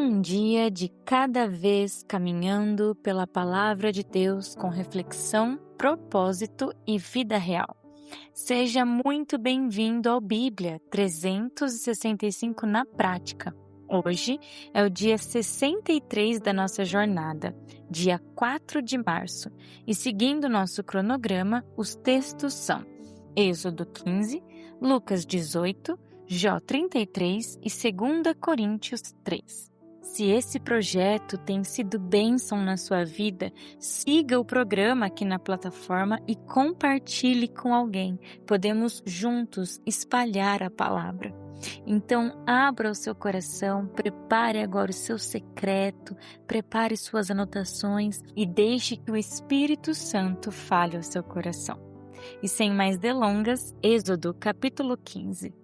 Um dia de cada vez caminhando pela palavra de Deus com reflexão, propósito e vida real. Seja muito bem-vindo ao Bíblia 365 na prática. Hoje é o dia 63 da nossa jornada, dia 4 de março, e seguindo nosso cronograma, os textos são Êxodo 15, Lucas 18, Jó 33 e 2 Coríntios 3. Se esse projeto tem sido bênção na sua vida, siga o programa aqui na plataforma e compartilhe com alguém. Podemos juntos espalhar a palavra. Então, abra o seu coração, prepare agora o seu secreto, prepare suas anotações e deixe que o Espírito Santo fale ao seu coração. E sem mais delongas, Êxodo capítulo 15.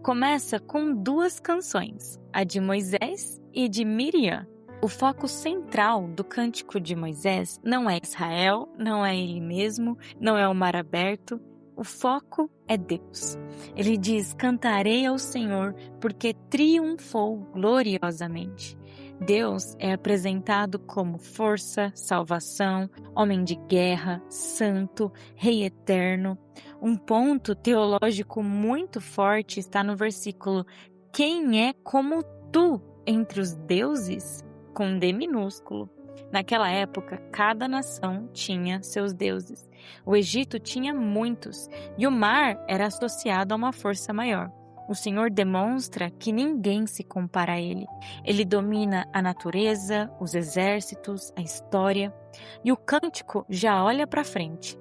Começa com duas canções, a de Moisés e de Miriam. O foco central do cântico de Moisés não é Israel, não é ele mesmo, não é o mar aberto. O foco é Deus. Ele diz: cantarei ao Senhor porque triunfou gloriosamente. Deus é apresentado como força, salvação, homem de guerra, santo, rei eterno. Um ponto teológico muito forte está no versículo: quem é como tu entre os deuses? Com D minúsculo. Naquela época, cada nação tinha seus deuses. O Egito tinha muitos e o mar era associado a uma força maior. O Senhor demonstra que ninguém se compara a Ele. Ele domina a natureza, os exércitos, a história. E o cântico já olha para frente.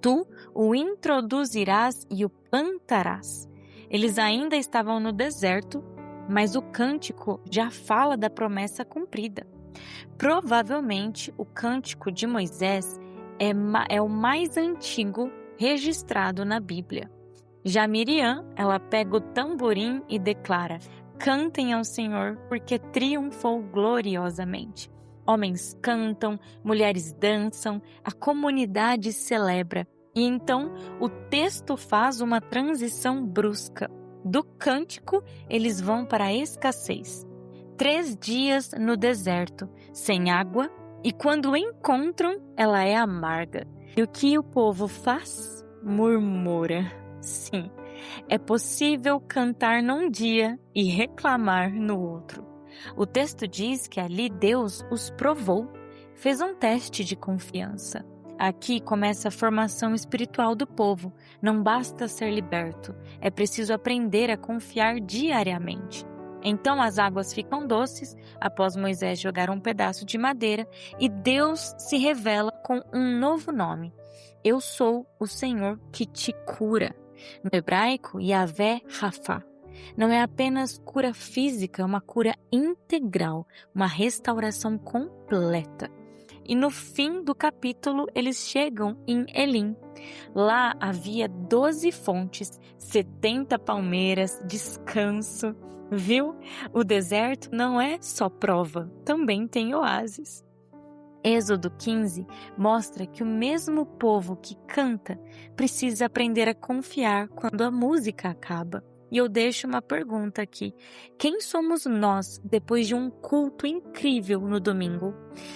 Tu o introduzirás e o plantarás. Eles ainda estavam no deserto, mas o cântico já fala da promessa cumprida. Provavelmente o cântico de Moisés é o mais antigo registrado na Bíblia. Já Miriam, ela pega o tamborim e declara: cantem ao Senhor, porque triunfou gloriosamente. Homens cantam, mulheres dançam, a comunidade celebra. E então o texto faz uma transição brusca. Do cântico, eles vão para a escassez. 3 dias no deserto, sem água, e quando encontram, ela é amarga. E o que o povo faz? Murmura. Sim, é possível cantar num dia e reclamar no outro. O texto diz que ali Deus os provou, fez um teste de confiança. Aqui começa a formação espiritual do povo. Não basta ser liberto, é preciso aprender a confiar diariamente. Então as águas ficam doces após Moisés jogar um pedaço de madeira e Deus se revela com um novo nome. Eu sou o Senhor que te cura. No hebraico, Yahvé Rafá. Não é apenas cura física, é uma cura integral, uma restauração completa. E no fim do capítulo, eles chegam em Elim. Lá havia 12 fontes, 70 palmeiras, descanso. Viu? O deserto não é só prova, também tem oásis. Êxodo 15 mostra que o mesmo povo que canta precisa aprender a confiar quando a música acaba. E eu deixo uma pergunta aqui: quem somos nós depois de um culto incrível no domingo?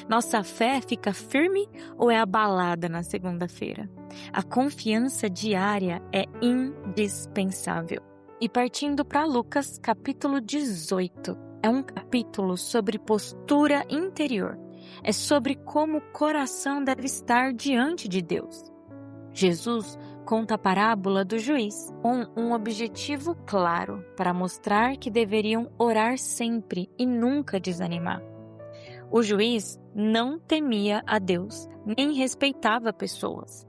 Nossa fé fica firme ou é abalada na segunda-feira? A confiança diária é indispensável. E partindo para Lucas, capítulo 18, é um capítulo sobre postura interior. É sobre como o coração deve estar diante de Deus. Jesus conta a parábola do juiz com um objetivo claro para mostrar que deveriam orar sempre e nunca desanimar. O juiz não temia a Deus, nem respeitava pessoas.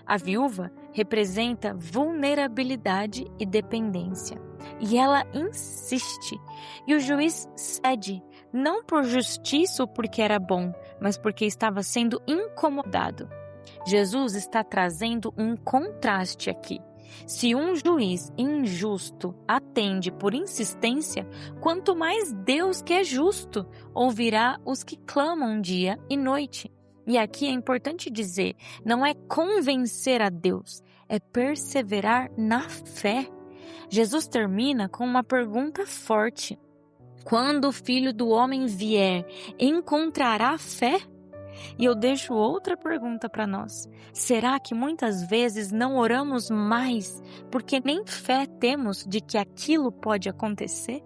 A viúva representa vulnerabilidade e dependência. E ela insiste. E o juiz cede, não por justiça ou porque era bom, mas porque estava sendo incomodado. Jesus está trazendo um contraste aqui. Se um juiz injusto atende por insistência, quanto mais Deus, que é justo, ouvirá os que clamam dia e noite. E aqui é importante dizer, não é convencer a Deus, é perseverar na fé. Jesus termina com uma pergunta forte. Quando o Filho do Homem vier, encontrará fé? E eu deixo outra pergunta para nós. Será que muitas vezes não oramos mais porque nem fé temos de que aquilo pode acontecer?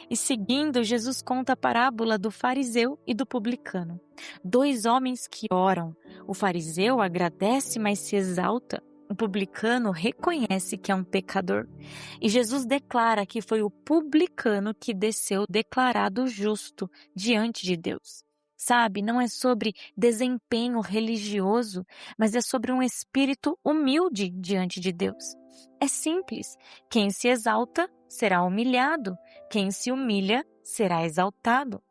E seguindo, Jesus conta a parábola do fariseu e do publicano. Dois homens que oram. O fariseu agradece, mas se exalta. O publicano reconhece que é um pecador. E Jesus declara que foi o publicano que desceu declarado justo diante de Deus. Sabe, não é sobre desempenho religioso, mas é sobre um espírito humilde diante de Deus. É simples. Quem se exalta será humilhado. Quem se humilha será exaltado.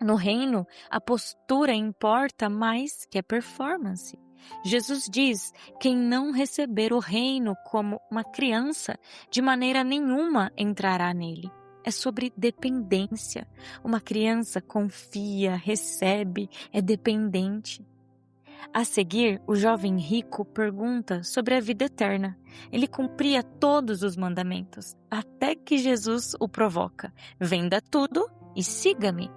No reino, a postura importa mais que a performance. Jesus diz: quem não receber o reino como uma criança, de maneira nenhuma entrará nele. É sobre dependência. Uma criança confia, recebe, é dependente. A seguir, o jovem rico pergunta sobre a vida eterna. Ele cumpria todos os mandamentos, até que Jesus o provoca: venda tudo e siga-me.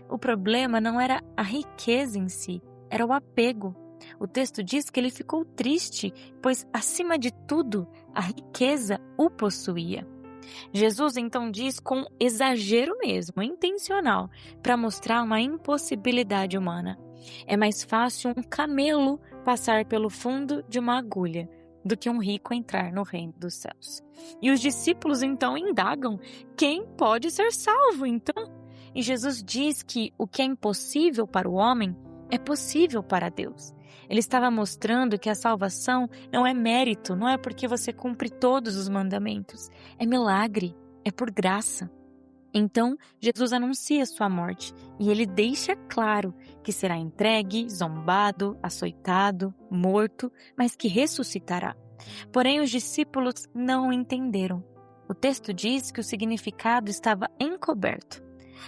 O problema não era a riqueza em si, era o apego. O texto diz que ele ficou triste, pois, acima de tudo, a riqueza o possuía. Jesus então diz com exagero mesmo, intencional, para mostrar uma impossibilidade humana. É mais fácil um camelo passar pelo fundo de uma agulha do que um rico entrar no reino dos céus. E os discípulos então indagam: quem pode ser salvo então? E Jesus diz que o que é impossível para o homem é possível para Deus. Ele estava mostrando que a salvação não é mérito, não é porque você cumpre todos os mandamentos. É milagre, é por graça. Então, Jesus anuncia sua morte e ele deixa claro que será entregue, zombado, açoitado, morto, mas que ressuscitará. Porém, os discípulos não entenderam. O texto diz que o significado estava encoberto.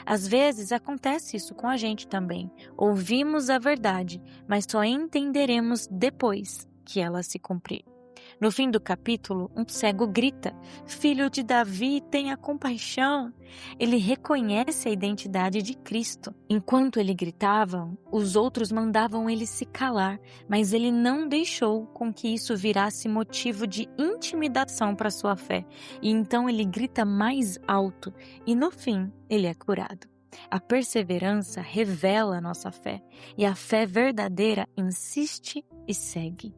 Às vezes acontece isso com a gente também. Ouvimos a verdade, mas só entenderemos depois que ela se cumprir. No fim do capítulo, um cego grita: Filho de Davi, tenha compaixão. Ele reconhece a identidade de Cristo. Enquanto ele gritava, os outros mandavam ele se calar, mas ele não deixou com que isso virasse motivo de intimidação para sua fé. E então ele grita mais alto e no fim ele é curado. A perseverança revela a nossa fé e a fé verdadeira insiste e segue.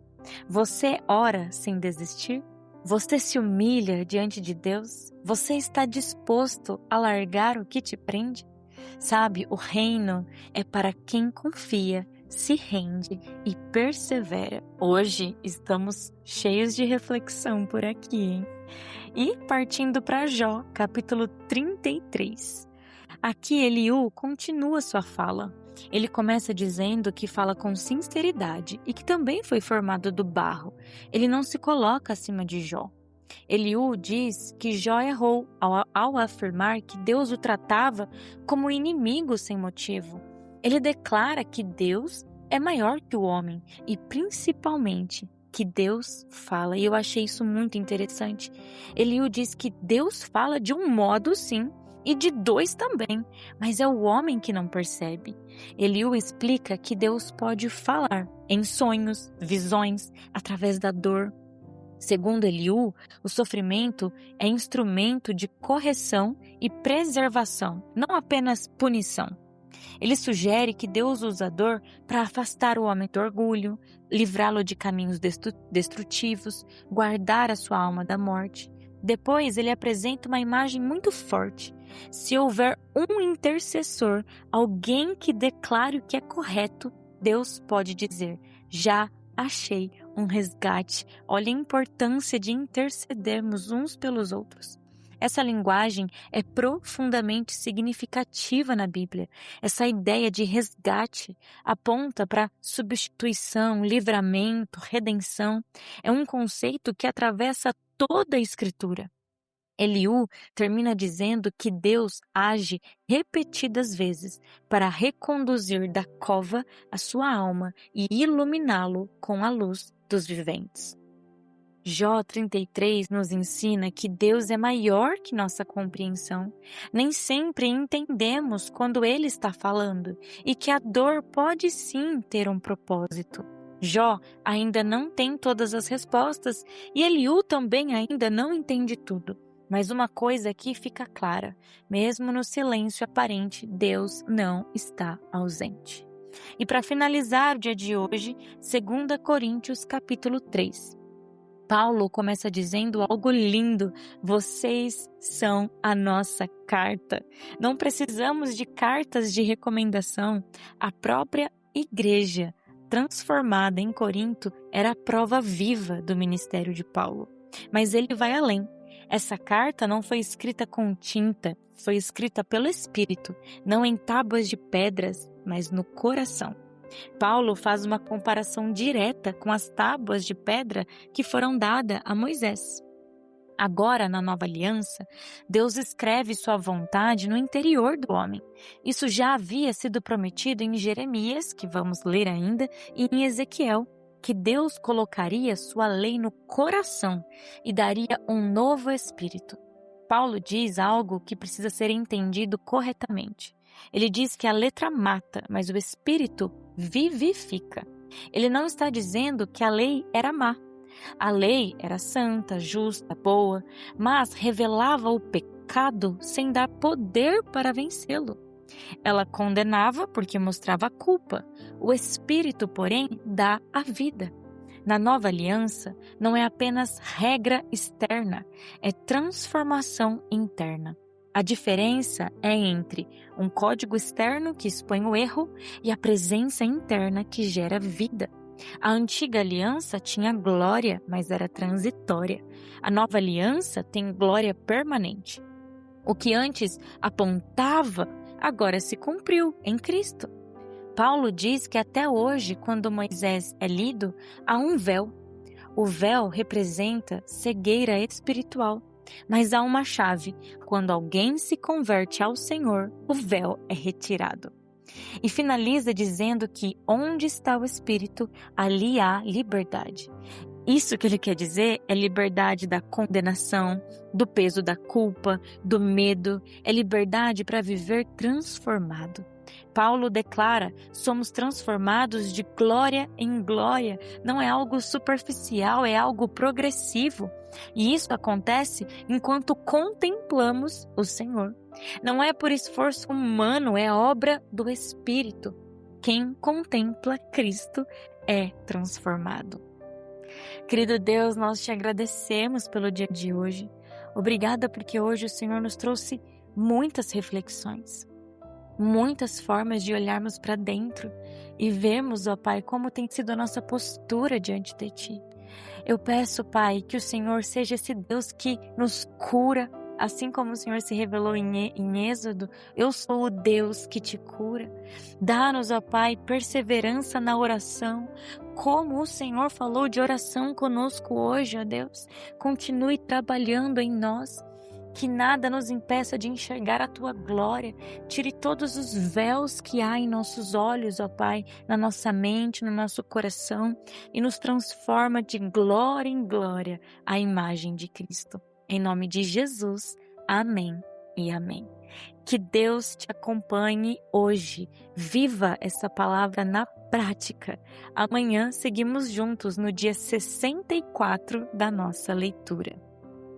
Você ora sem desistir? Você se humilha diante de Deus? Você está disposto a largar o que te prende? Sabe, o reino é para quem confia, se rende e persevera. Hoje estamos cheios de reflexão por aqui, hein? E partindo para Jó, capítulo 33. Aqui Eliú continua sua fala. Ele começa dizendo que fala com sinceridade e que também foi formado do barro. Ele não se coloca acima de Jó. Eliú diz que Jó errou ao afirmar que Deus o tratava como inimigo sem motivo. Ele declara que Deus é maior que o homem e, principalmente, que Deus fala. E eu achei isso muito interessante. Eliú diz que Deus fala de um modo, sim, e de dois também, mas é o homem que não percebe. Eliú explica que Deus pode falar em sonhos, visões, através da dor. Segundo Eliú, o sofrimento é instrumento de correção e preservação, não apenas punição. Ele sugere que Deus usa a dor para afastar o homem do orgulho, livrá-lo de caminhos destrutivos, guardar a sua alma da morte. Depois, ele apresenta uma imagem muito forte. Se houver um intercessor, alguém que declare o que é correto, Deus pode dizer: já achei um resgate. Olha a importância de intercedermos uns pelos outros. Essa linguagem é profundamente significativa na Bíblia. Essa ideia de resgate aponta para substituição, livramento, redenção. É um conceito que atravessa toda a Escritura. Eliú termina dizendo que Deus age repetidas vezes para reconduzir da cova a sua alma e iluminá-lo com a luz dos viventes. Jó 33 nos ensina que Deus é maior que nossa compreensão. Nem sempre entendemos quando Ele está falando e que a dor pode sim ter um propósito. Jó ainda não tem todas as respostas e Eliú também ainda não entende tudo. Mas uma coisa aqui fica clara: mesmo no silêncio aparente, Deus não está ausente. E para finalizar o dia de hoje, 2 Coríntios capítulo 3. Paulo começa dizendo algo lindo: vocês são a nossa carta. Não precisamos de cartas de recomendação. A própria igreja transformada em Corinto era a prova viva do ministério de Paulo. Mas ele vai além. Essa carta não foi escrita com tinta, foi escrita pelo Espírito, não em tábuas de pedras, mas no coração. Paulo faz uma comparação direta com as tábuas de pedra que foram dadas a Moisés. Agora, na nova aliança, Deus escreve sua vontade no interior do homem. Isso já havia sido prometido em Jeremias, que vamos ler ainda, e em Ezequiel, que Deus colocaria sua lei no coração e daria um novo espírito. Paulo diz algo que precisa ser entendido corretamente. Ele diz que a letra mata, mas o espírito vivifica. Ele não está dizendo que a lei era má. A lei era santa, justa, boa, mas revelava o pecado sem dar poder para vencê-lo. Ela condenava porque mostrava a culpa. O Espírito, porém, dá a vida. Na nova aliança, não é apenas regra externa, é transformação interna. A diferença é entre um código externo que expõe o erro e a presença interna que gera vida. A antiga aliança tinha glória, mas era transitória. A nova aliança tem glória permanente. O que antes apontava, agora se cumpriu em Cristo. Paulo diz que até hoje, quando Moisés é lido, há um véu. O véu representa cegueira espiritual. Mas há uma chave: quando alguém se converte ao Senhor, o véu é retirado. E finaliza dizendo que onde está o Espírito, ali há liberdade. Isso que ele quer dizer é liberdade da condenação, do peso da culpa, do medo, é liberdade para viver transformado. Paulo declara: somos transformados de glória em glória. Não é algo superficial, é algo progressivo. E isso acontece enquanto contemplamos o Senhor. Não é por esforço humano, é obra do Espírito. Quem contempla Cristo é transformado. Querido Deus, nós te agradecemos pelo dia de hoje. Obrigada porque hoje o Senhor nos trouxe muitas reflexões, muitas formas de olharmos para dentro e vermos, ó Pai, como tem sido a nossa postura diante de Ti. Eu peço, Pai, que o Senhor seja esse Deus que nos cura, assim como o Senhor se revelou em Êxodo. Eu sou o Deus que te cura. Dá-nos, ó Pai, perseverança na oração, como o Senhor falou de oração conosco hoje, ó Deus. Continue trabalhando em nós. Que nada nos impeça de enxergar a Tua glória. Tire todos os véus que há em nossos olhos, ó Pai, na nossa mente, no nosso coração, e nos transforma de glória em glória à imagem de Cristo. Em nome de Jesus, amém e amém. Que Deus te acompanhe hoje. Viva essa palavra na prática. Amanhã seguimos juntos no dia 64 da nossa leitura.